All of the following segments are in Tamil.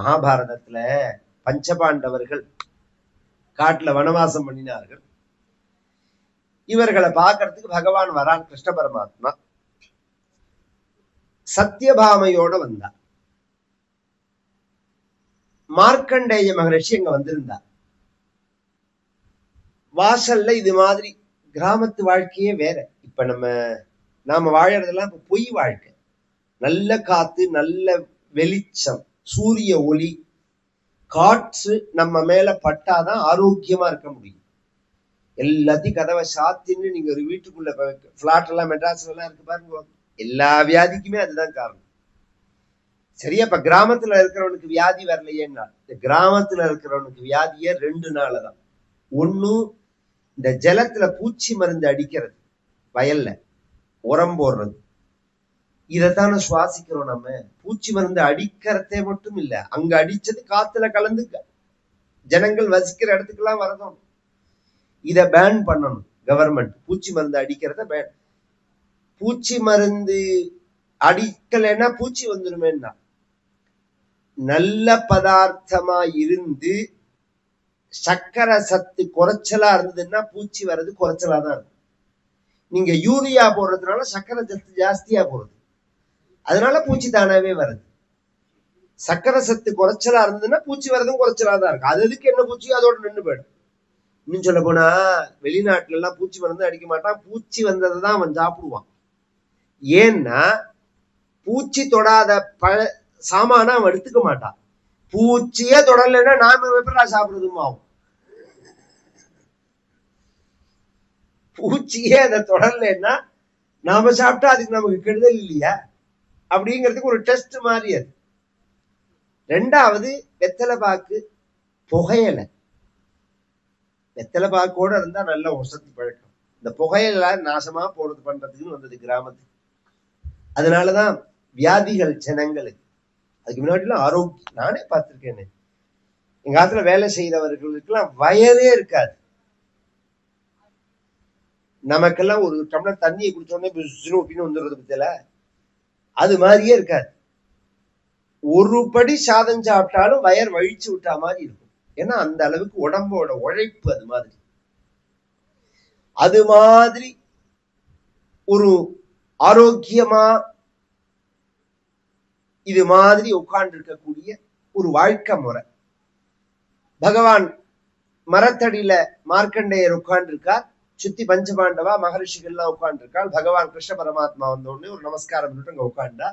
மகாபாரதத்துல பஞ்சபாண்டவர்கள் காட்டுல வனவாசம் பண்ணினார்கள். இவர்களை பார்க்கறதுக்கு பகவான் வரான். கிருஷ்ண பரமாத்மா சத்தியபாமையோட வந்தார். மார்க்கண்டேய மகரிஷி அங்க வந்திருந்தார். வாசல்ல இது மாதிரி கிராமத்து வாழ்க்கையே வேற. இப்ப நாம வாழறதெல்லாம் இப்ப பொய் வாழ்க்கை. நல்ல காத்து, நல்ல வெளிச்சம், சூரிய ஒளி, காற்று நம்ம மேல பட்டாதான் ஆரோக்கியமா இருக்க முடியும். எல்லாத்தையும் கதவை சாத்தின்னு நீங்க ஒரு வீட்டுக்குள்ள பிளாட் எல்லாம் மெட்ராஸ்ல எல்லாம் இருக்கு பாருங்க, எல்லா வியாதிக்குமே அதுதான் காரணம். சரியா? இப்ப கிராமத்துல இருக்கிறவனுக்கு வியாதி வரலையேன்னா, இந்த கிராமத்துல இருக்கிறவனுக்கு வியாதியே 2 நாள்தான். ஒண்ணு, இந்த ஜலத்துல பூச்சி மருந்து அடிக்கிறது, வயல்ல உரம் போடுறது, இதைத்தானே சுவாசிக்கிறோம் நம்ம. பூச்சி மருந்து அடிக்கிறதே மட்டும் இல்ல, அங்க அடிச்சது காத்துல கலந்து ஜனங்கள் வசிக்கிற இடத்துக்கெல்லாம் வரணும். இத பேன் பண்ணணும் கவர்மெண்ட். பூச்சி மருந்து அடிக்கிறத பேன். பூச்சி மருந்து அடிக்கலைன்னா பூச்சி வந்துருமேன்னா, நல்ல பதார்த்தமா இருந்து சக்கரை சத்து குறைச்சலா இருந்ததுன்னா பூச்சி வர்றது குறைச்சலா தான் இருக்கும். நீங்க யூரியா போடுறதுனால சக்கரை சத்து ஜாஸ்தியா போறது, அதனால பூச்சி தானாவே வருது. சக்கரை சத்து குறைச்சலா இருந்ததுன்னா பூச்சி வர்றதும் குறைச்சலா தான் இருக்கு. அது எதுக்கு என்ன பூச்சியோ அதோட நின்று போயிடும். இன்னும் சொல்ல போனா வெளிநாட்டுல எல்லாம் பூச்சி மருந்து அடிக்க மாட்டான், பூச்சி வந்ததை தான் அவன் சாப்பிடுவான். ஏன்னா பூச்சி தொடாத சாமான அவன் எடுத்துக்க மாட்டான். பூச்சியே தொடரலைன்னா நாம எப்படா சாப்பிடுறதும் ஆகும். பூச்சியே அதை தொடரலைன்னா நாம சாப்பிட்டா அதுக்கு நமக்கு கெடுதல் இல்லையா? அப்படிங்கிறதுக்கு ஒரு டெஸ்ட் மாதிரி அது. 2வது, வெத்தலை பாக்கு, புகையலை. வெத்தலை பாக்கோட இருந்தா நல்ல வசதி பழக்கம். இந்த புகையில நாசமா போறது பண்றதுக்குன்னு வந்தது கிராமத்துக்கு. அதனாலதான் வியாதிகள் ஜனங்களுக்கு. அதுக்கு முன்னாடி எல்லாம் ஆரோக்கியம். நானே பார்த்திருக்கேன், எங்க காலத்துல வேலை செய்தவர்களுக்கு எல்லாம் வயரே இருக்காது. நமக்கெல்லாம் ஒரு டம்ளர் தண்ணியை குடிச்சோடனே அப்படின்னு வந்துடுறது பத்தியில, அது மாதிரியே இருக்காது. ஒரு படி சாதம் சாப்பிட்டாலும் வயர் வழிச்சு விட்டா மாதிரி இருக்கும். ஏன்னா அந்த அளவுக்கு உடம்போட உழைப்பு அது மாதிரி. அது மாதிரி ஒரு ஆரோக்கியமா இது மாதிரி உட்கார்ந்து இருக்கக்கூடிய ஒரு வாழ்க்கை முறை. பகவான் மரத்தடியில மார்க்கண்டேயர் உட்கார்ந்து இருக்கார், சுத்தி பஞ்சபாண்டவா மகரிஷிகள்லாம் உட்கார்ந்து இருக்காள். பகவான் கிருஷ்ண பரமாத்மா வந்த உடனே ஒரு நமஸ்காரம் பண்ணிட்டு அங்க உட்கார்ந்தா.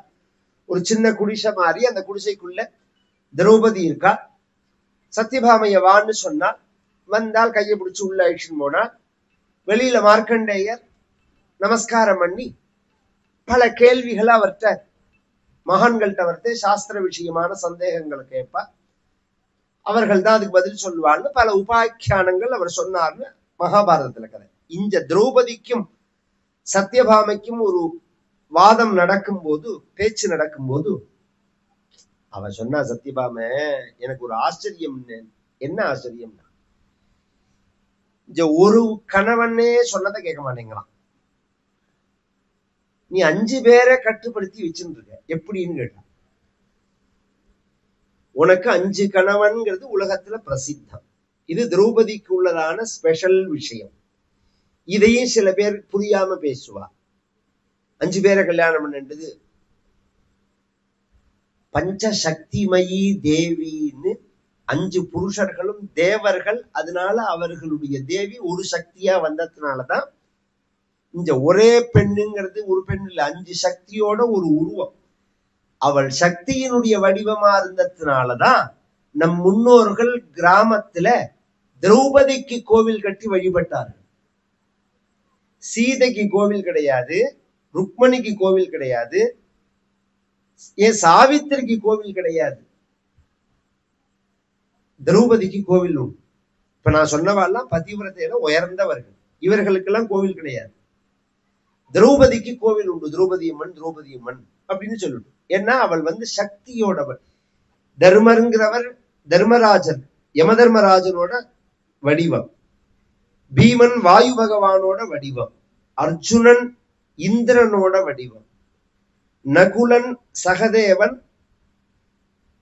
ஒரு சின்ன குடிசை மாறி, அந்த குடிசைக்குள்ள திரௌபதி இருக்கா. சத்யபாமைய வான்னு சொன்னா, வந்தால் கையை பிடிச்சு உள்ள அழிச்சுன்னு போனா. வெளியில மார்க்கண்டேயர் நமஸ்காரம் பண்ணி பல கேள்விகளை அவர்கிட்ட, மகான்கள்ட்ட அவர்கிட்ட சாஸ்திர விஷயமான சந்தேகங்களை கேட்பா. அவர்கள் தான் அதுக்கு பதில் சொல்லுவான்னு பல உபாக்கியானங்கள் அவர் சொன்னார்னு மகாபாரதத்துல கதை. இந்த திரௌபதிக்கும் சத்யபாமைக்கும் ஒரு வாதம் நடக்கும் போது, பேச்சு நடக்கும் போது அவ சொன்னா, சத்யபாம எனக்கு ஒரு ஆச்சரியம். என்ன ஆச்சரியம்னா, ஒரு கணவனே சொன்னதை கேட்க மாட்டேங்கிறான், நீ 5 பேரை கட்டுப்படுத்தி வச்சுட்டு இருக்க, எப்படின்னு கேட்டான். உனக்கு 5 கணவன்கிறது உலகத்துல பிரசித்தம். இது திரௌபதிக்கு உள்ளதான ஸ்பெஷல் விஷயம். இதையும் சில பேர் புரியாம பேசுவா. 5 பேரை கல்யாணம் பண்ணது பஞ்சசக்திமயி தேவின்னு 5 புருஷர்களும் தேவர்கள். அதனால அவர்களுடைய தேவி ஒரு சக்தியா வந்ததுனாலதான் இந்த ஒரே பெண்ணுங்கிறது ஒரு பெண் இல்ல, 5 சக்தியோட ஒரு உருவம். அவள் சக்தியினுடைய வடிவமா இருந்ததுனாலதான் நம் முன்னோர்கள் கிராமத்துல திரௌபதிக்கு கோவில் கட்டி வழிபட்டார்கள். சீதைக்கு கோவில் கிடையாது, ருக்மணிக்கு கோவில் கிடையாது, ஏன் சாவித்திரிக்கு கோவில் கிடையாது, திரௌபதிக்கு கோவில் உண்டு. இப்ப நான் சொன்னவாள்லாம் பதிவிரதையில உயர்ந்தவர்கள், இவர்களுக்கெல்லாம் கோவில் கிடையாது. திரௌபதிக்கு கோவில் உண்டு. திரௌபதி அம்மன், திரௌபதி அம்மன் அப்படின்னு சொல்லிட்டு. ஏன்னா அவள் சக்தியோடவள். தர்மருங்கிறவர் தர்மராஜன், யமதர்மராஜனோட வடிவம். பீமன் வாயு பகவானோட வடிவம். அர்ஜுனன் இந்திரனோட வடிவம். நகுலன் சகதேவன்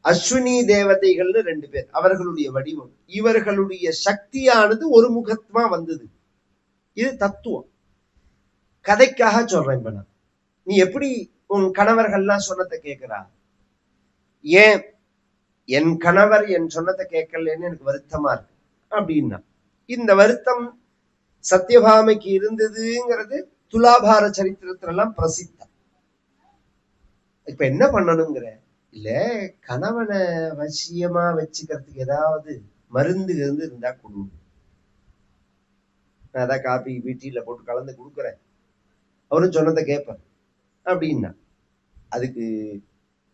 அஸ்வினி தேவதைகள்னு 2 பேர், அவர்களுடைய வடிவம். இவர்களுடைய சக்தியானது ஒரு முகத்மா வந்தது. இது தத்துவம். கதைக்காக சொல்றேன். இப்ப நான், நீ எப்படி உன் கணவர்கள்லாம் சொன்னதை கேட்கிறா? ஏன் என் கணவர் என் சொன்னதை கேட்கலன்னு எனக்கு வருத்தமா இருக்கு அப்படின்னா, இந்த வருத்தம் சத்யபாமைக்கு இருந்ததுங்கிறது துலாபார சரித்திரத்துல எல்லாம் பிரசித்தம். இப்ப என்ன பண்ணணுங்கிற இல்ல, கணவனை வசியமா வச்சுக்கிறதுக்கு ஏதாவது மருந்து இருந்தா கொடு. நான் அதான் காப்பி வீட்டில போட்டு கலந்து கொடுக்குறேன், அவரும் சொன்னதை கேட்பேன் அப்படின்னா, அதுக்கு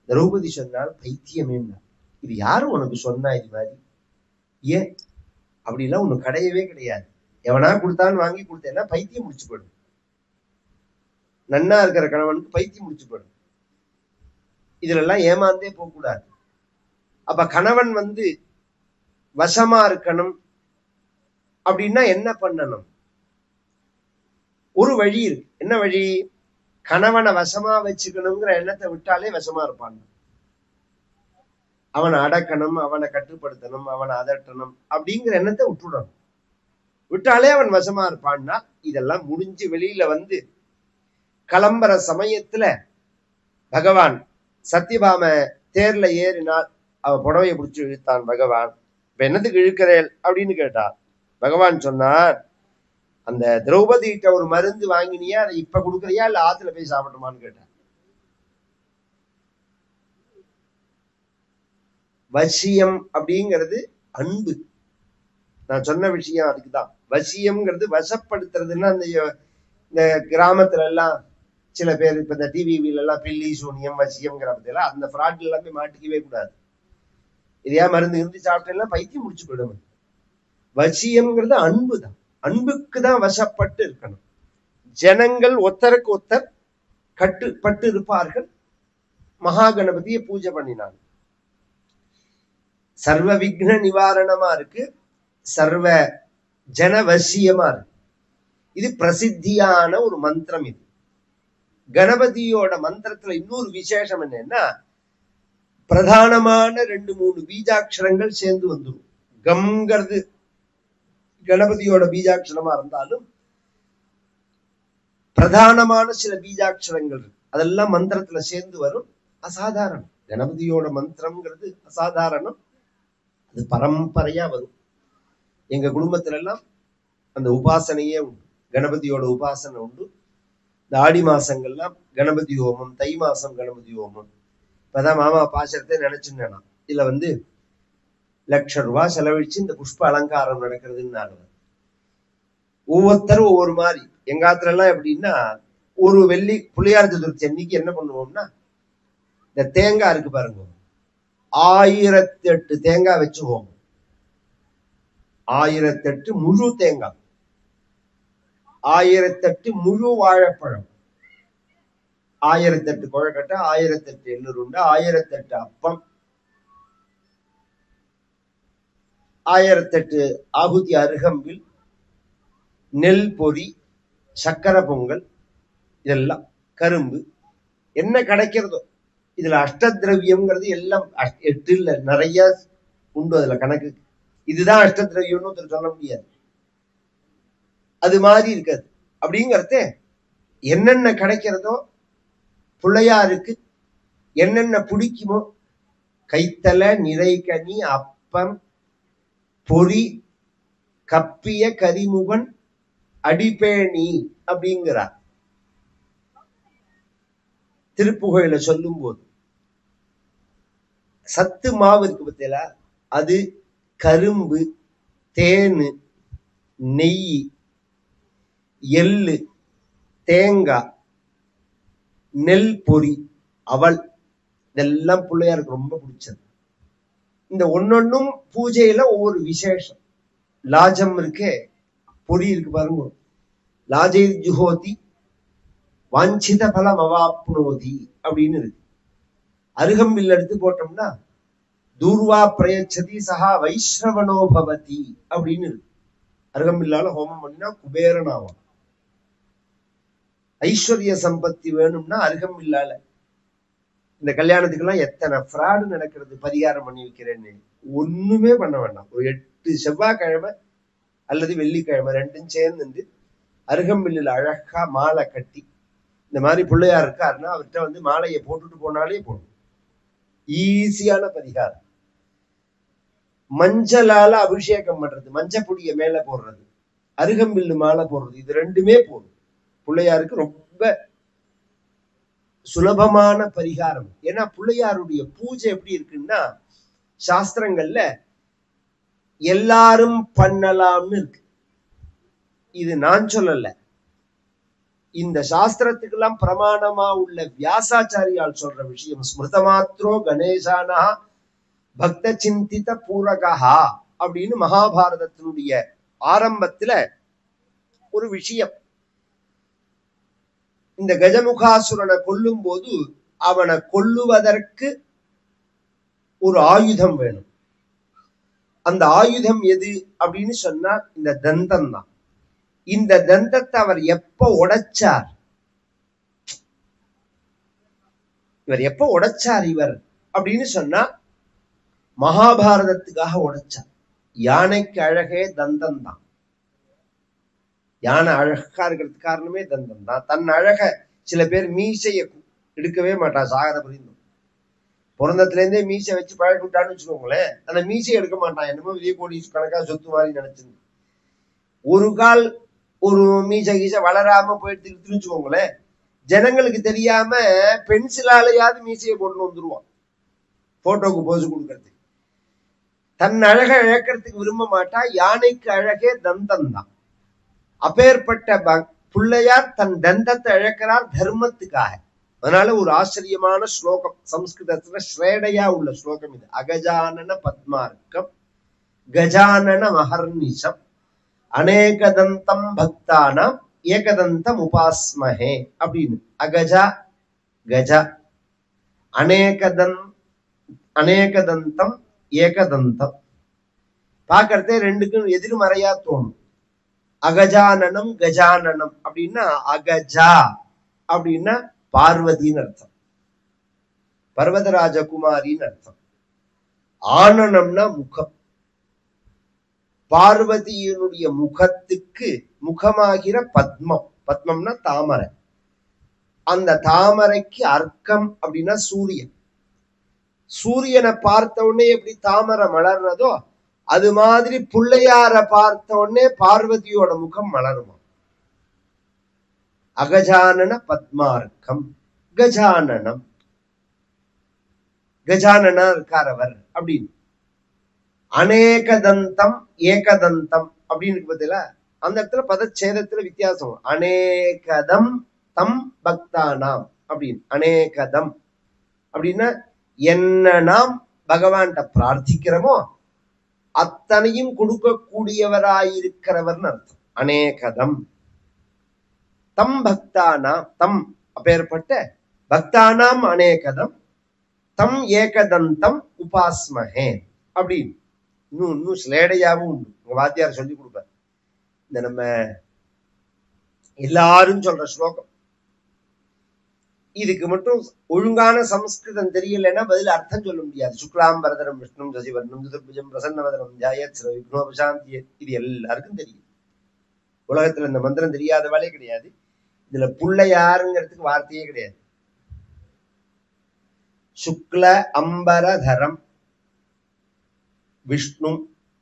திரௌபதி சொன்னால் பைத்தியமேன்னா, இது யாரும் உனக்கு சொன்னா இது மாதிரி? ஏன் அப்படிலாம் ஒண்ணு கிடையவே கிடையாது. எவனா கொடுத்தான்னு வாங்கி கொடுத்தேன்னா பைத்தியம் முடிச்சு போயிடும். நன்னா இருக்கிற கணவனுக்கு பைத்தியம் முடிச்சு போயிடும். இதுல எல்லாம் ஏமாந்தே போக கூடாது. அப்ப கணவன் வசமா இருக்கணும் அப்படின்னா என்ன பண்ணணும்? ஒரு வழி இருக்கு. என்ன வழி? கணவனை வசமா வச்சுக்கணுங்கிற எண்ணத்தை விட்டாலே வசமா இருப்பான். அவனை அடக்கணும், அவனை கட்டுப்படுத்தணும், அவனை அதட்டணும் அப்படிங்கிற எண்ணத்தை விட்டுடணும். விட்டாலே அவன் வசமா இருப்பான்னா, இதெல்லாம் முடிஞ்சு வெளியில கிளம்புற சமயத்துல பகவான் சத்யபாம தேர்ல ஏறினார். அவ புடவையை பிடிச்சு இழுத்தான் பகவான். இப்ப என்னத்துக்கு இழுக்கிறேன் அப்படின்னு கேட்டார். பகவான் சொன்னார், அந்த திரௌபதி கிட்ட ஒரு மருந்து வாங்கினியா, அதை இப்ப கொடுக்குறியா இல்ல ஆத்துல போய் சாப்பிட்டுமான்னு கேட்டார். வசியம் அப்படிங்கிறது அன்பு. நான் சொன்ன விஷயம் அதுக்குதான். வசியம்ங்கிறது வசப்படுத்துறதுன்னா, இந்த கிராமத்துல எல்லாம் சில பேர் இப்ப இந்த டிவிவில எல்லாம் பில்லி சூனியம் வசியம்ங்கிற பத்தியெல்லாம் அந்த ஃப்ராட் எல்லாமே மாட்டிக்கவே கூடாது. இதையா மருந்து இருந்து சாப்பிட்டா பைத்தியம் முடிச்சு போயிடும். வசியம்ங்கிறது அன்பு தான். அன்புக்கு தான் வசப்பட்டு இருக்கணும். ஜனங்கள் ஒத்தருக்கு ஒத்தர் கட்டுப்பட்டு இருப்பார்கள். மகா கணபதியை பூஜை பண்ணினாங்க. சர்வ விக்ன நிவாரணமா இருக்கு, சர்வ ஜனவசியமா இருக்கு. இது பிரசித்தியான ஒரு மந்திரம். இது கணபதியோட மந்திரத்துல இன்னொரு விசேஷம் என்னன்னா, பிரதானமான 2-3 பீஜாட்சரங்கள் சேர்ந்து வந்துடும். கம்ங்கிறது கணபதியோட பீஜாட்சரமா இருந்தாலும் பிரதானமான சில பீஜாட்சரங்கள் இருக்கு, அதெல்லாம் மந்திரத்துல சேர்ந்து வரும். அசாதாரணம். கணபதியோட மந்திரம்ங்கிறது அசாதாரணம். அது பரம்பரையா வரும். எங்க குடும்பத்துல எல்லாம் அந்த உபாசனையே உண்டு. கணபதியோட உபாசனை உண்டு. இந்த ஆடி மாசங்கள்லாம் கணபதி ஹோமம், தை மாசம் கணபதி ஹோமம். இப்பதான் மாமா பாசத்தை நினைச்சுன்னா, இதுல ₹1,00,000 செலவழிச்சு இந்த புஷ்ப அலங்காரம் நடக்கிறதுன்னு ஒவ்வொருத்தரும் ஒவ்வொரு மாதிரி. எங்காத்துல எல்லாம் எப்படின்னா, ஒரு வெள்ளி புள்ளியார் சதுர்த்தி அன்னைக்கு என்ன பண்ணுவோம்னா, இந்த தேங்காய் இருக்கு பாருங்க, 1008 தேங்காய் வச்சு ஹோமம். 1008 முழு தேங்காய், 1008 முழு வாழைப்பழம், 1008 கொழக்கட்டை, 1008 எள்ளுருண்டை, 1008 அப்பம், 1008 ஆகுதி அருகம்பில், நெல் பொரி, சக்கரை பொங்கல், இதெல்லாம் கரும்பு, என்ன கிடைக்கிறதோ. இதுல அஷ்டதிரவியம்ங்கிறது எல்லாம் 8 இல்ல, நிறைய உண்டு அதுல கணக்கு. இதுதான் அஷ்டதிரவியம்னு ஒருத்தர் சொல்ல முடியாது. அது மாதிரி இருக்காது. அப்படிங்கறது என்னென்ன கிடைக்கிறதோ, பிள்ளையாருக்கு என்னென்ன பிடிக்குமோ, கைத்தல, நிறைகனி, அப்பம், பொறி, கப்பிய கரிமுகன், அடிப்பேணி அப்படிங்கிறார் திருப்புகழில சொல்லும் போது. சத்து மாவு இருக்கு பத்தியா, அது கரும்பு, தேனு, நெய், எள்ளு, தேங்காய், நெல் பொரி, அவல், இதெல்லாம் பிள்ளையாருக்கு ரொம்ப பிடிச்சது. இந்த ஒன்னொன்னும் பூஜையில ஒவ்வொரு விசேஷம். லாஜம் இருக்கே, பொரி இருக்கு பாருங்க, லாஜைர் ஜுஹோதி வாஞ்சித பலம் அவாப்னோதி அப்படின்னு இருக்கு. அருகம்பில் எடுத்து போட்டோம்னா தூர்வா பிரயச்சதி சஹா வைஸ்ரவனோ பவதி அப்படின்னு இருக்கு. அருகம்பில்லால ஹோமம் பண்ணினா குபேரன் ஆவான். ஐஸ்வர்ய சம்பத்தி வேணும்னா அருகம்பில்லால இந்த கல்யாணத்துக்கெல்லாம் எத்தனை ஃப்ராடு நடக்கிறது. பரிகாரம் பண்ணி வைக்கிறேன்னு ஒண்ணுமே பண்ண வேண்டாம். ஒரு 8 செவ்வாய்க்கிழமை அல்லது வெள்ளிக்கிழமை ரெண்டும் சேர்ந்து அருகம்பில்லில் அழகா மாலை கட்டி, இந்த மாதிரி பிள்ளையார் இருக்காருன்னா அவர்கிட்ட மாலையை போட்டுட்டு போனாலே போடும். ஈஸியான பரிகாரம். மஞ்சளால அபிஷேகம் பண்றது, மஞ்சப்பொடிய மேல போடுறது, அருகம்பில்லு மாலை போடுறது, இது ரெண்டுமே போடும். பிள்ளையாருக்கு ரொம்ப சுலபமான பரிகாரம். ஏன்னா பிள்ளையாருடைய பூஜை எப்படி இருக்குன்னா, சாஸ்திரங்கள்ல எல்லாரும் பண்ணலாம்னு இருக்கு. இது நான் சொல்லல, இந்த சாஸ்திரத்துக்கெல்லாம் பிரமாணமா உள்ள வியாசாச்சாரியால் சொல்ற விஷயம். ஸ்மிருதமாத்ரோ கணேசானா பக்த சிந்தித பூரகா அப்படின்னு மகாபாரதத்தினுடைய ஆரம்பத்துல ஒரு விஷயம். இந்த கஜமுகாசுரனை கொல்லும் போது அவனை கொல்லுவதற்கு ஒரு ஆயுதம் வேணும். அந்த ஆயுதம் எது அப்படின்னு சொன்னா இந்த தந்தம் தான். இந்த தந்தத்தை அவர் எப்ப உடைச்சார், இவர் அப்படின்னு சொன்னா மகாபாரதத்துக்காக உடைச்சார். யானைக்கு அழகே தந்தம் தான். யானை அழகா இருக்கிறதுக்கு காரணமே தந்தம் தான். தன் அழக சில பேர் மீசைய எடுக்கவே மாட்டா. சாகர புரிந்தும் பிறந்தத்துல இருந்தே மீசை வச்சு பழக்கி விட்டான்னு வச்சுக்கோங்களேன், அந்த மீசையை எடுக்க மாட்டான். என்னமோ விஜய கோடி கணக்கா சொத்து மாதிரி நினைச்சிருந்து ஒரு கால் ஒரு மீசை கீசை வளராம போயிட்டு வச்சுக்கோங்களேன், ஜனங்களுக்கு தெரியாம பென்சிலாலையாவது மீசையை போட்டு வந்துருவான் போட்டோக்கு போஸ் கொடுக்கறதுக்கு. தன் அழக இழக்கிறதுக்கு விரும்ப மாட்டா. யானைக்கு அழகே தந்தம் தான். அப்பேற்பட்ட பிள்ளையார் தன் தந்தத்தை இழக்கிறார் தர்மத்துக்காக. அதனால ஒரு ஆச்சரியமான ஸ்லோகம் சம்ஸ்கிருதத்துல ஸ்ரேடையா உள்ள ஸ்லோகம் இது. அகஜானன பத்மார்க்கம் கஜானன மகர்நிஷம் அநேகதந்தம் பக்தானாம் ஏகதந்தம் உபாஸ்மஹே அப்படின்னு. அகஜா கஜா அநேகதந்தம் ஏகதந்தம். பாக்கிறதே ரெண்டுக்கும் எதிர்மறையா தோணும். அகஜானனம் கஜானனம் அப்படின்னா அகஜா அப்படின்னா பார்வதின்னு அர்த்தம், பர்வதராஜகுமாரின்னு அர்த்தம். ஆனனம்னா முகம். பார்வதியினுடைய முகத்துக்கு முகமாகிற பத்மம். பத்மம்னா தாமரை. அந்த தாமரைக்கு அர்க்கம் அப்படின்னா சூரியன். சூரியனை பார்த்த உடனே எப்படி தாமரை மலர்றதோ அது மாதிரி பிள்ளையார பார்த்த உடனே பார்வதியோட முகம் மலருமா. அகஜானன பத்மார்க்கம் கஜானனம். கஜானனா இருக்காரவர் அப்படின்னு. அநேகதந்தம் ஏகதந்தம் அப்படின்னு பார்த்தீங்களா, அந்த இடத்துல பதச்சேதத்துல வித்தியாசம். அநேகதம் தம் பக்தானாம் அப்படின்னு. அநேகதம் அப்படின்னா என்ன நாம் பகவான்கிட்ட பிரார்த்திக்கிறோமோ அத்தனையும் கொடுக்கக்கூடியவராயிருக்கிறவர்னு அர்த்தம். அநேகதம் தம் பக்தானாம். தம் அப்பேற்பட்ட பக்தானாம் அநேகதம் தம் ஏகதந்தம் உபாஸ்மஹே அப்படின்னு. இன்னும் ஸ்லேடையாவும் உண்டு. உங்க வாத்தியார் சொல்லி கொடுப்பார். இந்த நம்ம எல்லாரும் சொல்ற ஸ்லோகம். இதுக்கு மட்டும் ஒழுங்கான சம்ஸ்கிருதம் தெரியலன்னா பதில் அர்த்தம் சொல்ல முடியாது. சுக்லாம் வரதரம் விஷ்ணு சசிவர்ணம் சதுர்புஜம் பிரசன்னவதனம் ஜாயத் விக்னோபசாந்தி. இது எல்லாருக்கும் தெரியும். உலகத்துல இந்த மந்திரம் தெரியாதவாளே கிடையாது. இதுல புள்ளையாருங்கிறதுக்கு வார்த்தையே கிடையாது. சுக்ல அம்பரதரம் விஷ்ணு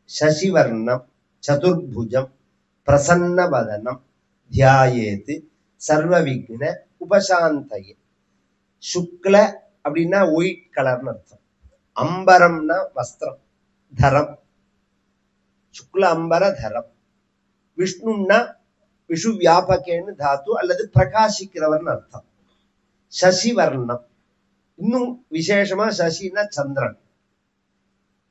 சசிவர்ணம் சதுர்புஜம் பிரசன்னவதனம் தியாயேத் சர்வ விக்ன உபசாந்தயே. சுக்ல அப்படின்னா ஒயிட் கலர்னு அர்த்தம். அம்பரம்னா வஸ்திரம், தரம். சுக்ல அம்பர தரம். விஷ்ணுன்னா விஷு வியாபகேன்னு தாத்து அல்லது பிரகாசிக்கிறவர்னு அர்த்தம். சசிவர்ணம் இன்னும் விசேஷமா சசின்னா சந்திரன்.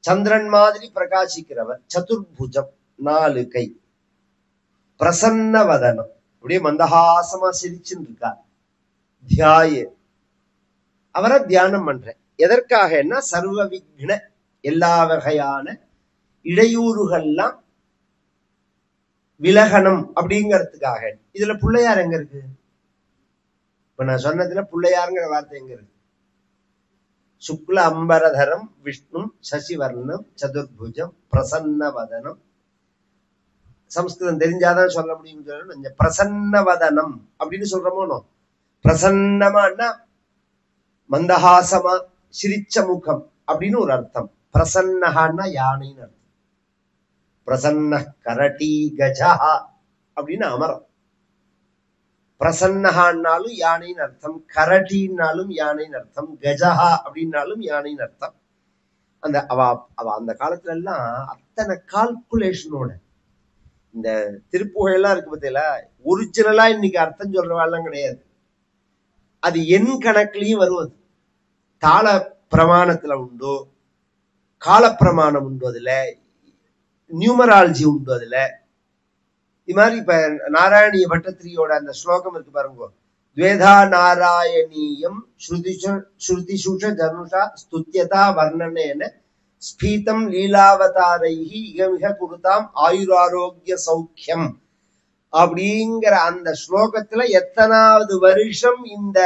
சந்திரன் மாதிரி பிரகாசிக்கிறவர். சதுர்புஜம் 4 கை. பிரசன்னவதனம் அப்படியே மந்தஹாசமா சிரிச்சுன்னு இருக்கார். தியாய அவரை தியானம் பண்றேன். எதற்காகன்னா சர்வ விக்ன எல்லா வகையான இடையூறுகள்லாம் விலகணும் அப்படிங்கிறதுக்காக. இதுல பிள்ளையார் எங்க இருக்கு? இப்ப நான் சொன்னதுல பிள்ளையாருங்கிற வார்த்தை எங்க இருக்கு? சுக்ல அம்பரதரம் விஷ்ணு சசிவர்ணம் சதுர்புஜம் பிரசன்னவதனம். சம்ஸ்கிருதம் தெரிஞ்சாதான் சொல்ல முடியும். சொல்லணும் பிரசன்னவதனம் அப்படின்னு சொல்றோமோ. பிரசன்னமானா மந்தஹாசமா சிரிச்ச முகம் அப்படின்னு ஒரு அர்த்தம். பிரசன்னஹான்னா யானைன்னு அர்த்தம். பிரசன்ன கரடி கஜா அப்படின்னு அமரம். பிரசன்னஹான்னாலும் யானைன்னு அர்த்தம், கரடின்னாலும் யானைன்னு அர்த்தம், கஜஹா அப்படின்னாலும் யானைன்னு அர்த்தம். அந்த அவ அந்த காலத்துல எல்லாம் அத்தனை கால்குலேஷனோட இந்த திருப்புகழெல்லாம் இருக்கு பார்த்தீங்களா, ஒரிஜினலா இன்னைக்கு அர்த்தம் சொல்றவாள்லாம் கிடையாது. அது எண் கணக்குலயும் வருவது. தாள பிரமாணத்துல உண்டோ, கால பிரமாணம் உண்டு, அதுல நியூமராலஜி உண்டு. அதுல இது மாதிரி இப்ப நாராயணிய பட்டத்திரியோட அந்த ஸ்லோகம் இருக்கு பாருங்க. துவேதா நாராயணீயம் ஸ்ருதிசுஷ ஜனுஷா ஸ்துத்யதா வர்ணனேன ஸ்பீதம் லீலாவதாரைஹி இகமிக குருதாம் ஆயுராரோக்கிய சௌக்கியம் அப்படிங்கிற அந்த ஸ்லோகத்துல எத்தனாவது வருஷம் இந்த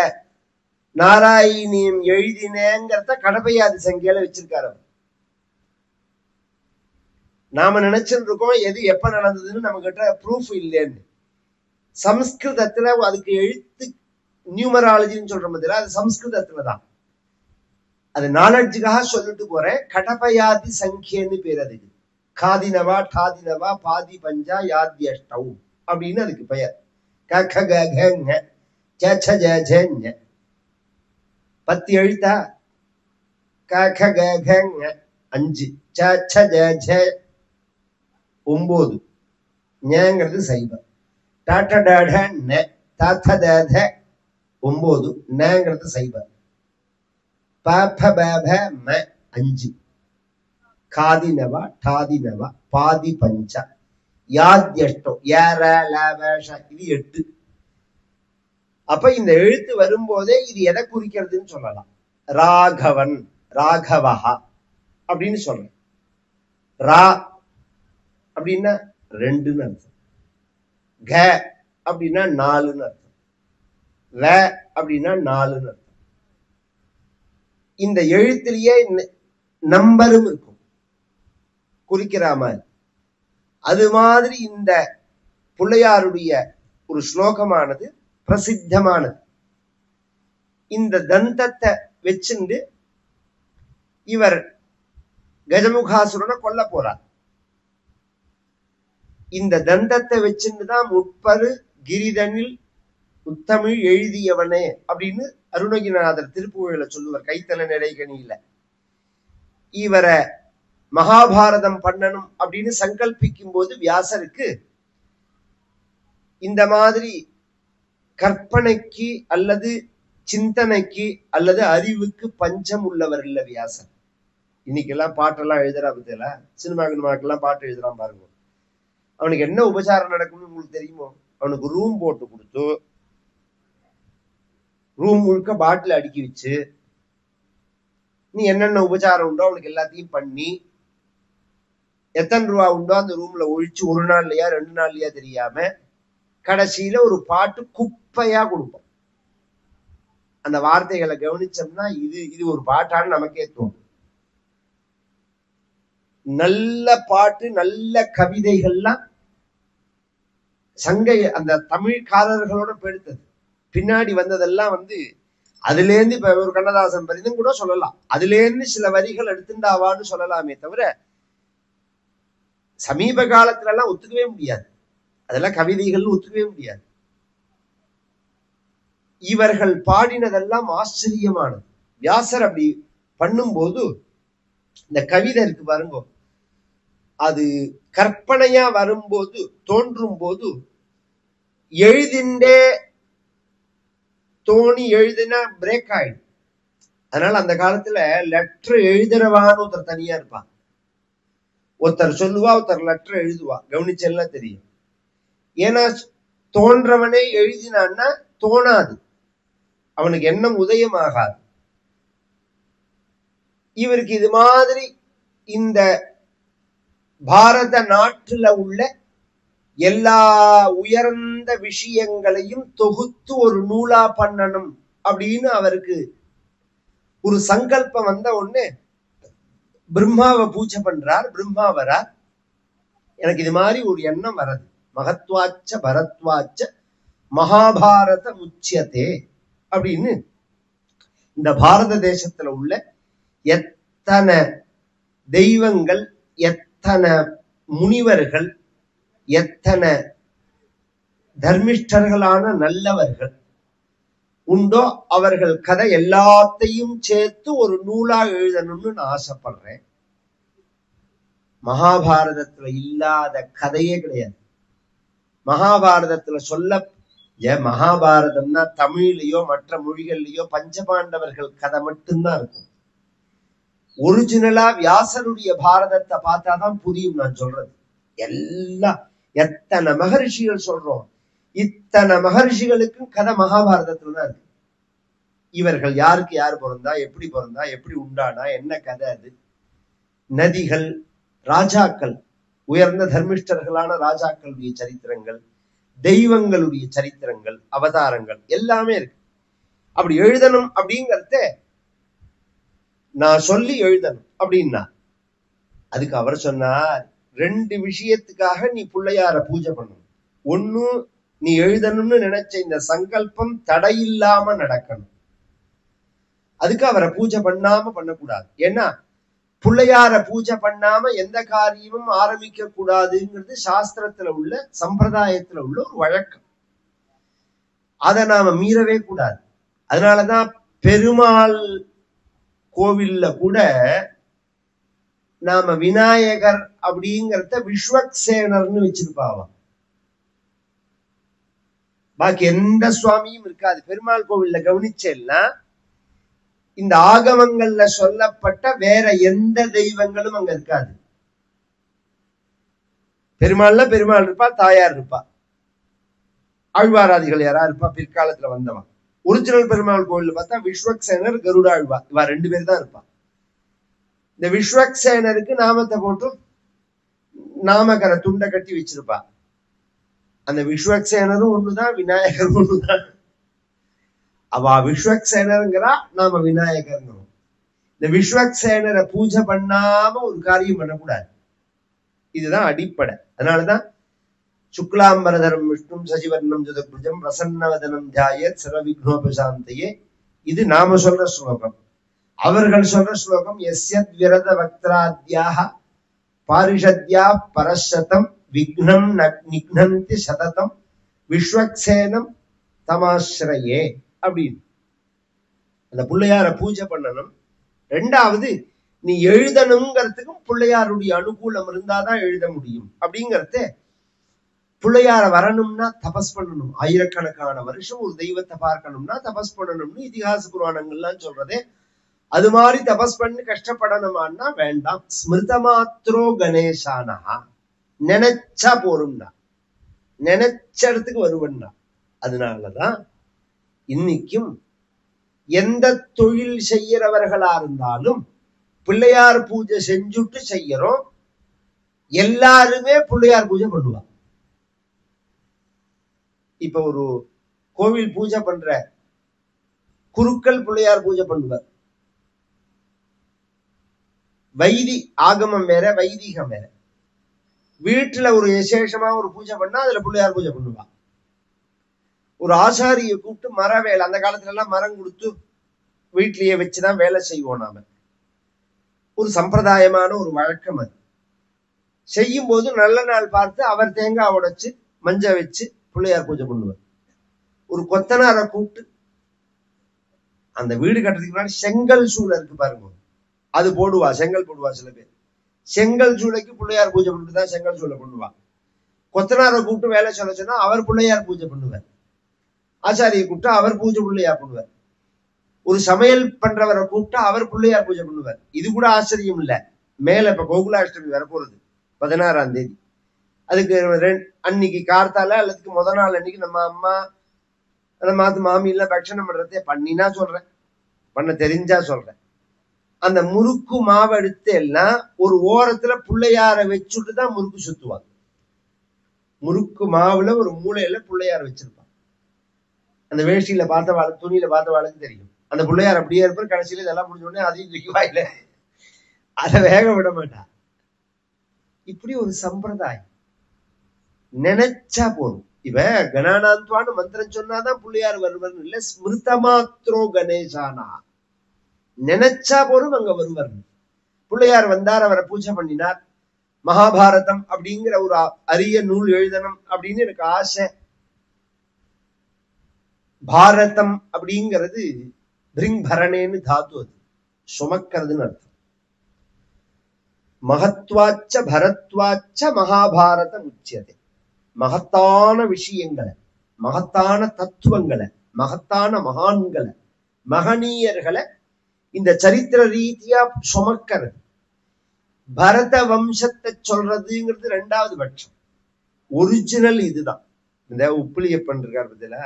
நாராயணியம் எழுதினேங்கிறத கடப்பையாதி சங்கையில வச்சிருக்காரு. நாம நினைச்சுட்டு இருக்கோம் எது எப்ப நடந்ததுன்னு நம்ம கிட்ட ப்ரூஃப் இல்லைன்னு. சம்ஸ்கிருதத்துல அதுக்கு எழுத்து நியூமராலஜின்னு சொல்ற மாதிரி அது சம்ஸ்கிருதத்துலதான். அது நாலெட்ஜுக்காக சொல்லிட்டு போறேன். கடபயாதி சங்கியன்னு பேர் அதுக்கு. காதினவா டாதினவா பாதி பஞ்சா யாத்யஷ்டவ் அப்படின்னு அதுக்கு பெயர். கங்க 10 எழுத்தா. கங்க 5, 9, ஞங்கிறது சைவம், டாட்டடாட ந தாத்ததாத 9, நங்கிறது சைவம், பபபப ம 5, காதினவா டாதினவா பாதி பஞ்சா யாத்யஷ்டம் யாரலவஷ இது 8. அப்ப இந்த எழுத்து வரும்போதே இது எதை குறிக்கிறதுன்னு சொல்லலாம். ராகவன் ராகவஹா அப்படின்னு சொல்றேன். ரா அப்படின்னா 2ன்னு அர்த்தம், க அப்படின்னா 4ன்னு அர்த்தம், வ அப்படின்னா 4ன்னு அர்த்தம். இந்த எழுத்திலேயே நம்பரும் இருக்கும் குறிக்கிற மாதிரி. அது மாதிரி இந்த பிள்ளையாருடைய ஒரு ஸ்லோகமானது பிரசித்தமானது. இந்த தந்தத்தை வச்சுண்டு இவர் கஜமுகாசுரனை கொல்ல போறார். இந்த தந்தத்தை வச்சுட்டுதான் முற்பரு கிரிதனில் உத்தமிழ் எழுதியவனே அப்படின்னு அருணகிரிநாதர் திருப்புகழில சொல்லுவார் கைத்தல நிறைகனியில. இவரை மகாபாரதம் பண்ணணும் அப்படின்னு சங்கல்பிக்கும் போது வியாசருக்கு இந்த மாதிரி கற்பனைக்கு அல்லது சிந்தனைக்கு அல்லது அறிவுக்கு பஞ்சம் உள்ளவர் இல்ல வியாசர். இன்னைக்கெல்லாம் பாட்டெல்லாம் எழுதுறா பத்தியில, சினிமாக்கெல்லாம் பாட்டு எழுதுறான் பாருங்க. அவனுக்கு என்ன உபசாரம் நடக்கும்னு உங்களுக்கு தெரியுமோ? அவனுக்கு ரூம் போட்டு கொடுத்து ரூம் முழுக்க பாட்டில் அடுக்கி வச்சு நீ என்னென்ன உபசாரம் உண்டோ அவனுக்கு எல்லாத்தையும் பண்ணி எத்தனை ரூபா உண்டோ அந்த ரூம்ல ஒழிச்சு 1 நாள்லயா 2 நாள்லயா தெரியாம கடைசியில ஒரு பாட்டு குப்பையா கொடுப்போம். அந்த வார்த்தைகளை கவனிச்சோம்னா இது ஒரு பாட்டான்னு நமக்கே தோணும். நல்ல பாட்டு நல்ல கவிதைகள்லாம் சங்க அந்த தமிழ்காரர்களோட பெடுத்தது. பின்னாடி வந்ததெல்லாம் அதுல இருந்து இப்ப ஒரு கண்ணதாசன் பரிந்தும் கூட சொல்லலாம். அதுல இருந்து சில வரிகள் எடுத்துட்டாவான்னு சொல்லலாமே தவிர சமீப காலத்துல எல்லாம் ஒத்துக்கவே முடியாது. அதெல்லாம் கவிதைகள்னு ஒத்துக்கவே முடியாது. இவர்கள் பாடினதெல்லாம் ஆச்சரியமானது. வியாசர் அப்படி பண்ணும்போது இந்த கவிதை இருக்கு பாருங்க, அது கற்பனையா வரும்போது தோன்றும் போது எழுதிண்டே தோணி எழுதினா பிரேக் ஆயிடும். அதனால அந்த காலத்துல லெட்டர் எழுதுறவான்னு ஒருத்தர் தனியா இருப்பான். ஒருத்தர் சொல்லுவா, ஒருத்தர் லெட்டர் எழுதுவா. கவனிச்செல்லாம் தெரியும். ஏன்னா தோன்றவனே எழுதினான்னா தோணாது, அவனுக்கு எண்ணம் உதயமாகாது. இவருக்கு இது மாதிரி இந்த பாரத நாட்டுல உள்ள எல்லா உயர்ந்த விஷயங்களையும் தொகுத்து ஒரு நூலா பண்ணணும் அப்படின்னு அவருக்கு ஒரு சங்கல்பம் வந்த உடனே பிரம்மாவை பூஜை பண்றார். பிரம்மா வரார். எனக்கு இது மாதிரி ஒரு எண்ணம் வர்றது. மகத்வாச்ச பரத்வாச்ச மகாபாரத முச்சியதே அப்படின்னு இந்த பாரத தேசத்துல உள்ள எத்தனை தெய்வங்கள், எத்தனை முனிவர்கள், எத்தனை தர்மிஷ்டர்களான நல்லவர்கள் உண்டோ அவர்கள் கதை எல்லாத்தையும் சேர்த்து ஒரு நூலா எழுதணும்னு நான் ஆசைப்படுறேன். மகாபாரதத்துல இல்லாத கதையே கிடையாது. மகாபாரதத்துல சொல்ல மகாபாரதம்னா தமிழ்லயோ மற்ற மொழிகள்லயோ பஞ்சபாண்டவர்கள் கதை மட்டும்தான் இருக்கும். ஒரிஜினலா வியாசருடைய பாரதத்தை பார்த்தாதான் புரியும் நான் சொல்றது. எல்லாம் எத்தனை மகரிஷிகள் சொல்றோம், இத்தனை மகரிஷிகளுக்கும் கதை மகாபாரதத்துல தான் இருக்கு. இவர்கள் யாருக்கு யார் பிறந்தா, எப்படி பிறந்தா, எப்படி உண்டானா, என்ன கதை அது. நதிகள், ராஜாக்கள், உயர்ந்த தர்மிஷ்டர்களான ராஜாக்களுடைய சரித்திரங்கள், தெய்வங்களுடைய சரித்திரங்கள், அவதாரங்கள் எல்லாமே இருக்கு. அப்படி எழுதணும் அப்படிங்கறத நான் சொல்லி எழுதணும் அப்படின்னா அதுக்கு அவர் சொன்னார், 2 விஷயத்துக்காக நீ பிள்ளையார பூஜை பண்ணணும். ஒண்ணு, நீ எழுதணும்னு நினைச்ச இந்த சங்கல்பம் தடையில்லாம நடக்கணும். அதுக்கு அவரை பூஜை பண்ணாம பண்ணக்கூடாது. ஏன்னா பிள்ளையார பூஜை பண்ணாம எந்த காரியமும் ஆரம்பிக்க கூடாதுங்கிறது சாஸ்திரத்துல உள்ள, சம்பிரதாயத்துல உள்ள ஒரு வழக்கம். அதை நாம மீறவே கூடாது. அதனாலதான் பெருமாள் கோவில்ல கூட நாம விநாயகர் அப்படிங்கறத விஸ்வக்சேனர்னு வச்சிருப்பாவாம். பாக்கி எந்த சுவாமியும் இருக்காது. பெருமாள் கோவில்ல கவனிச்சேன்னா இந்த ஆகமங்கள்ல சொல்லப்பட்ட வேற எந்த தெய்வங்களும் அங்க இருக்காது. பெருமாள்ல பெருமாள் இருப்பா, தாயார் இருப்பா, ஆழ்வாராதிகள் யாரா இருப்பா, பிற்காலத்துல வந்தவன். ஒரிஜினல் பெருமாள் கோவில்ல பார்த்தா விஸ்வக்சேனர், கருடாழ்வா, இவா 2 பேர் தான் இருப்பா. இந்த விஸ்வக்சேனருக்கு நாமத்தை போட்டு நாமகர துண்டை கட்டி வச்சிருப்பா. அந்த விஸ்வக்சேனரும் ஒண்ணுதான், விநாயகரும் ஒண்ணுதான். அவ விஸ்வக்சேனருங்கிறா, நாம விநாயகருங்கிறோம். இந்த விஸ்வக்சேனரை பூஜை பண்ணாம ஒரு காரியம் பண்ணக்கூடாது. இதுதான் அடிப்படை. அதனாலதான் சுக்லாம்பரதரம் விஷ்ணும் சசிவர்ணம் சதுர்புஜம் பிரசன்னவதனம் தியாயேத் சர்வவிக்னோபசாந்தயே. இது நாம சொல்ற ஸ்லோகம். அவர்கள் சொல்ற ஸ்லோகம் யஸ்யத் விரத வக்த்ராத்யாக பாரிஷத்யா பரஷதம் விக்னம் நிக்னந்தி சததம் விஸ்வக்சேனம் தமாஸ்ரயே அப்படின்னு. அந்த பிள்ளையார பூஜை பண்ணணும். 2வது, நீ எழுதணுங்கிறதுக்கும் பிள்ளையாருடைய அனுகூலம் இருந்தாதான் எழுத முடியும். அப்படிங்கறத பிள்ளையார வரணும்னா தபஸ் பண்ணணும். ஆயிரக்கணக்கான வருஷம் ஒரு தெய்வத்தை பார்க்கணும்னா தபஸ் பண்ணணும்னு இதிகாச புராணங்கள்லாம் சொல்றதே. அது மாதிரி தபஸ் பண்ணி கஷ்டப்படணுமான்னா வேண்டாம். ஸ்மிருதமாத்ரோ கணேசானா, நினைச்சா போரும்னா, நினைச்ச இடத்துக்கு வருவன்னா. அதனாலதான் இன்னைக்கும் எந்த தொழில் செய்யறவர்களா இருந்தாலும் பிள்ளையார் பூஜை செஞ்சுட்டு செய்யறோம். எல்லாருமே பிள்ளையார் பூஜை பண்ணுவாங்க. இப்ப ஒரு கோவில் பூஜை பண்ற குருக்கள் பிள்ளையார் பூஜை பண்ணுவார். ஆகமம் வேற, வைதிகம் வேற. வீட்டுல ஒரு விசேஷமா ஒரு பூஜை பண்ணா அதுல பிள்ளையார் பூஜை பண்ணுவான். ஒரு ஆசாரிய கூப்பிட்டு மர வேலை, அந்த காலத்துல எல்லாம் மரம் கொடுத்து வீட்லயே வச்சுதான் வேலை செய்வோம் நாம. ஒரு சம்பிரதாயமான ஒரு வழக்கம் அது. செய்யும் போது நல்ல நாள் பார்த்து அவர் தேங்காய் உடைச்சு மஞ்சள் வச்சு பிள்ளையார் பூஜை பண்ணுவார். ஒரு கொத்தனாரை கூப்பிட்டு அந்த வீடு கட்டுறதுக்கு முன்னாடி செங்கல் சூளை இருக்கு பாருங்க, அது போடுவா, செங்கல் போடுவா. சில பேர் செங்கல் சூளைக்கு பிள்ளையார் பூஜை பண்ணிட்டு தான் செங்கல் சூளை பண்ணுவா. கொத்தனாரை கூப்பிட்டு வேலை சொல்ல சொன்னா அவர் பிள்ளையார் பூஜை பண்ணுவார். ஆச்சாரியை கூப்பிட்டா அவர் பூஜை பிள்ளையார் பண்ணுவார். ஒரு சமையல் பண்றவரை கூப்பிட்டா அவர் பிள்ளையார் பூஜை பண்ணுவார். இது கூட ஆச்சரியம் இல்ல. மேல இப்ப கோகுலாஷ்டமி வரப்போறது 16ஆம் தேதி. அதுக்கு அன்னைக்கு கார்த்தால அல்லதுக்கு முதல் நாள் அன்னைக்கு நம்ம அம்மா அந்த மாமி எல்லாம் பட்சணம் பண்றதே பண்ணினா சொல்றேன், பண்ண தெரிஞ்சா சொல்றேன். அந்த முறுக்கு மாவு எடுத்து எல்லாம் ஒரு ஓரத்துல பிள்ளையார வச்சுட்டு தான் முறுக்கு சுத்துவாங்க. முறுக்கு மாவுல ஒரு மூலையில பிள்ளையார வச்சிருப்பாங்க. அந்த வேஷ்டியில பார்த்தவாளுக்கு, துணியில பார்த்தவாளுக்கு தெரியும். அந்த பிள்ளையார் அப்படியே இருப்பார். கடைசியில இதெல்லாம் முடிஞ்ச உடனே அதையும் தூக்கி வாயில அதை வேக விட மாட்டான். இப்படி ஒரு சம்பிரதாயம். நினைச்சா போதும். இவ கணானாந்த்வான்னு மந்திரம் சொன்னாதான் பிள்ளையார் வருவர் இல்ல. ஸ்மிருதமாத்ரோ கணேசானா, நினைச்சா போதும் அங்க வருவர். பிள்ளையார் வந்தார், அவரை பூஜை பண்ணினார். மகாபாரதம் அப்படிங்கிற ஒரு அரிய நூல் எழுதணும் அப்படின்னு எனக்கு ஆசை. பாரதம் அப்படிங்கிறது பிரிங் பரணேன்னு தாத்து, அது சுமக்கிறதுன்னு அர்த்தம். மகத்வாச்ச பரத்வாச்ச மகாபாரதம் உச்சியதே. மகத்தான விஷயங்களை, மகத்தான தத்துவங்களை, மகத்தான மகான்களை, மகனீயர்களை இந்த சரித்திர ரீதியா சுமக்கிறது. பரத வம்சத்தை சொல்றதுங்கிறது ரெண்டாவது பட்சம். ஒரிஜினல் இதுதான். இந்த உப்பிலியப்பன் இருக்கார் பத்தில,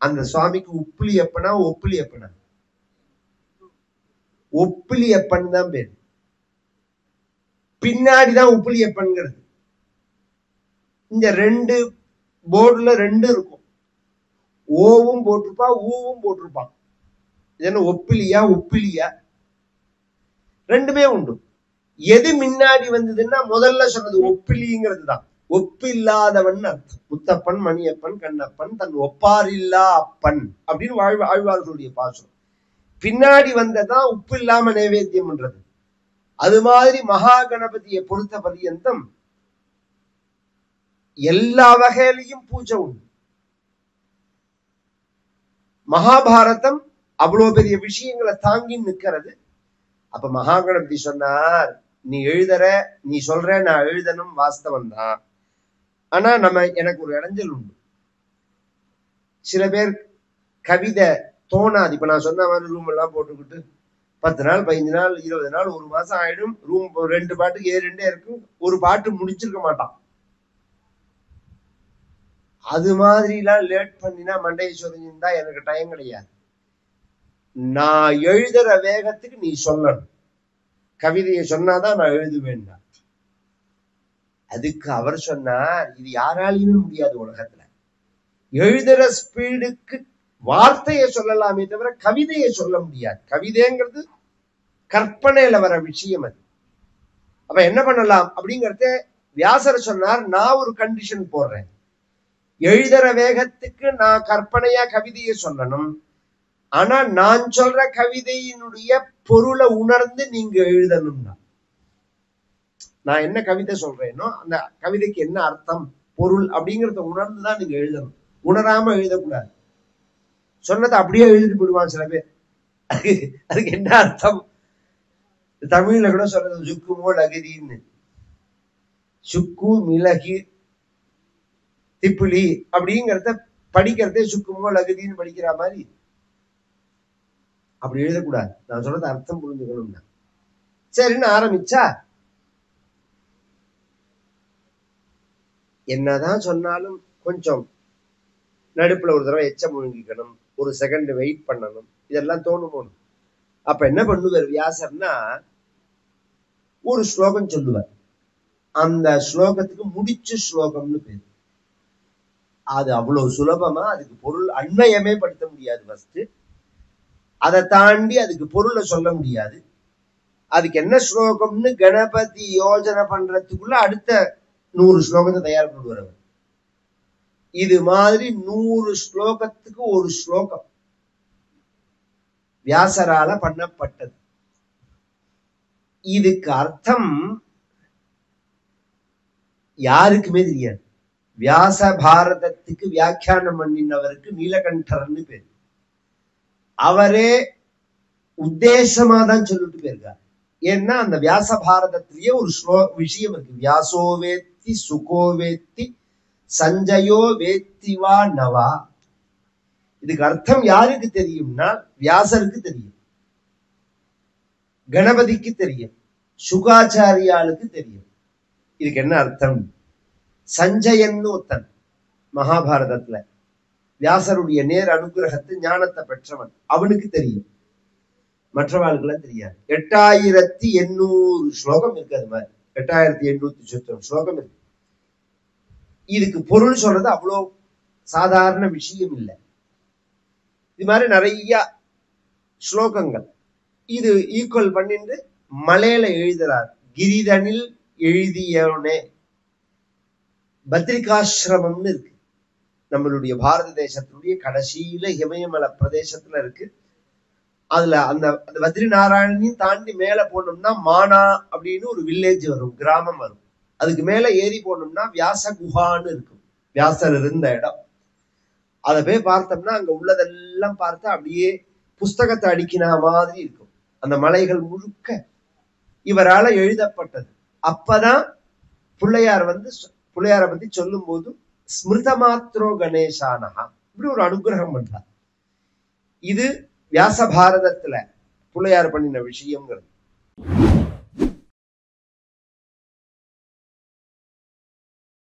அந்த சுவாமிக்கு உப்பிலியப்பனா ஒப்பிலியப்பனா? ஒப்பிலியப்பன் தான் பேரு. பின்னாடிதான் உப்பிலியப்பன்கிறது. இந்த ரெண்டு போர்டுல ரெண்டு இருக்கும். ஓவும் போட்டிருப்பா, ஊவும் போட்டிருப்பான். இது என்ன ஒப்பிலியா உப்பிலியா? ரெண்டுமே உண்டு. எது முன்னாடி வந்ததுன்னா முதல்ல சொன்னது ஒப்பிலிங்கிறது தான். ஒப்பில்லாதவன் அர்த்தம். முத்தப்பன், மணியப்பன், கண்ணப்பன் தன் ஒப்பாரில்லா அப்பன் அப்படின்னு ஆழ்வார்களுடைய பாசனம். பின்னாடி வந்ததான் உப்பு இல்லாம நைவேத்தியம் பண்றது. அது மாதிரி மகா கணபதியை பொறுத்த பர்யந்தம் எல்லா வகையிலையும் பூஜை உண்டு. மகாபாரதம் அவ்வளவு பெரிய விஷயங்களை தாங்கி நிற்கிறது. அப்ப மகா கணபதி சொன்னார், நீ எழுதுற, நீ சொல்ற, நான் எழுதணும், வாஸ்தவம் தான். ஆனா எனக்கு ஒரு இடைஞ்சல் உண்டு. சில பேர் கவிதை தோணாது. இப்ப நான் சொன்ன மாதிரி ரூம் எல்லாம் போட்டுக்கிட்டு 10 நாள் 15 நாள் 20 நாள் 1 மாசம் ஆயிடும். ரூம் 2 பாட்டுக்கு ஏறிண்டே இருக்கும். ஒரு பாட்டு முடிச்சிருக்க மாட்டான். அது மாதிரி எல்லாம் லேட் பண்ணினா மண்டையை சொரிஞ்சிருந்தா எனக்கு டைம் கிடையாது. நான் எழுதுற வேகத்துக்கு நீ சொல்லணும். கவிதையை சொன்னாதான் நான் எழுதுவேன். அதுக்கு அவர் சொன்னார், இது யாராலையுமே முடியாது உலகத்துல. எழுதுற ஸ்பீடுக்கு வார்த்தையை சொல்லலாமே தவிர கவிதையை சொல்ல முடியாது. கவிதைங்கிறது கற்பனையில வர விஷயம். அது அப்ப என்ன பண்ணலாம் அப்படிங்கறத வியாசர் சொன்னார். நான் ஒரு கண்டிஷன் போடுறேன். எழுதுற வேகத்துக்கு நான் கற்பனையா கவிதையை சொல்லணும். ஆனா நான் சொல்ற கவிதையினுடைய பொருளை உணர்ந்து நீங்க எழுதணும்னா, நான் என்ன கவிதை சொல்றேனோ அந்த கவிதைக்கு என்ன அர்த்தம் பொருள் அப்படிங்கறத உணர்ந்துதான் நீங்க எழுதணும். உணராம எழுதக்கூடாது. சொன்னதை அப்படியே எழுதிட்டு போடுவான் சில பேர். அதுக்கு என்ன அர்த்தம்? தமிழ்ல கூட சொல்றது சுக்குமோ லகதின்னு. சுக்கு மிளகு திப்புளி அப்படிங்கிறத படிக்கிறதே சுக்குமோ லகதின்னு படிக்கிற மாதிரி அப்படி எழுதக்கூடாது. நான் சொல்றது அர்த்தம் புரிஞ்சுக்கணும்னா சரின்னு ஆரம்பிச்சா, என்னதான் சொன்னாலும் கொஞ்சம் நடுப்புல ஒரு தடவை எச்சம் முழுங்கிக்கணும், ஒரு செகண்ட் வெயிட் பண்ணணும், இதெல்லாம் தோணும். அப்ப என்ன பண்ணுவார் வியாசர்னா, ஒரு ஸ்லோகம் சொல்லுவார். அந்த ஸ்லோகத்துக்கு முடிச்சு ஸ்லோகம்னு பேரு. அது அவ்வளவு சுலபமா அதுக்கு பொருள் அன்வயமே படுத்த முடியாது. ஃபர்ஸ்ட் அதை தாண்டி அதுக்கு பொருளை சொல்ல முடியாது. அதுக்கு என்ன ஸ்லோகம்னு கணபதி யோஜனை பண்றதுக்குள்ள அடுத்த 100 ஸ்லோகத்தை தயார் பண்ணுவார் அவர். இது மாதிரி 100 ஸ்லோகத்துக்கு ஒரு ஸ்லோகம் வியாசரால பண்ணப்பட்டது. இதுக்கு அர்த்தம் யாருக்குமே தெரியாது. வியாச பாரதத்துக்கு வியாக்கியானம் பண்ணினவருக்கு நீலகண்டர்னு பேரு. அவரே உத்தேசமா தான் சொல்லிட்டு போயிருக்காரு. ஏன்னா அந்த வியாச பாரதத்திலேயே ஒரு விஷயம் இருக்கு. வியாசோ வேத்தி சுகோ வேத்தி சஞ்சயோ வேத்திவா நவா. இதுக்கு அர்த்தம் யாருக்கு தெரியும்னா வியாசருக்கு தெரியும், கணபதிக்கு தெரியும், சுகாச்சாரியாளுக்கு தெரியும். இதுக்கு என்ன அர்த்தம்? சஞ்சயன்னு ஒருத்தன் மகாபாரதத்துல வியாசருடைய நேர் அனுகிரகத்தை ஞானத்தை பெற்றவன், அவனுக்கு தெரியும். மற்றவாளுக்கெல்லாம் தெரியாது. 8800 ஸ்லோகம் இருக்கு. அது மாதிரி 8800 ஸ்லோகம் இருக்கு. இதுக்கு பொருள் சொல்றது அவ்வளோ சாதாரண விஷயம் இல்லை. இது மாதிரி நிறைய ஸ்லோகங்கள். இது ஈக்குவல் பண்ணிட்டு மலையில எழுதுறார். கிரிதனில் எழுதியவனே. பத்ரிகாசிரமம்னு இருக்கு நம்மளுடைய பாரத தேசத்துடைய கடைசியில இமயமல பிரதேசத்துல இருக்கு. அதுல அந்த பத்ரி நாராயணையும் தாண்டி மேல போனோம்னா மானா அப்படின்னு ஒரு வில்லேஜ் வரும், கிராமம் வரும். அதுக்கு மேல ஏறி போனோம்னா வியாச குஹான்னு இருக்கும், வியாசர் இருந்த இடம். அதை போய் பார்த்தோம்னா அங்க உள்ளதெல்லாம் பார்த்தா அப்படியே புஸ்தகத்தை அடிக்கின மாதிரி இருக்கும். அந்த மலைகள் முழுக்க இவரால எழுதப்பட்டது. அப்பதான் பிள்ளையார் பிள்ளையாரை பத்தி சொல்லும் போது ஸ்மிருத மாத்ரோ கணேசானஹா இப்படி ஒரு அனுகிரகம் பண்றார். இது வியாச பாரதத்துல பிள்ளையார் பண்ணின விஷயம்ங்கிறது.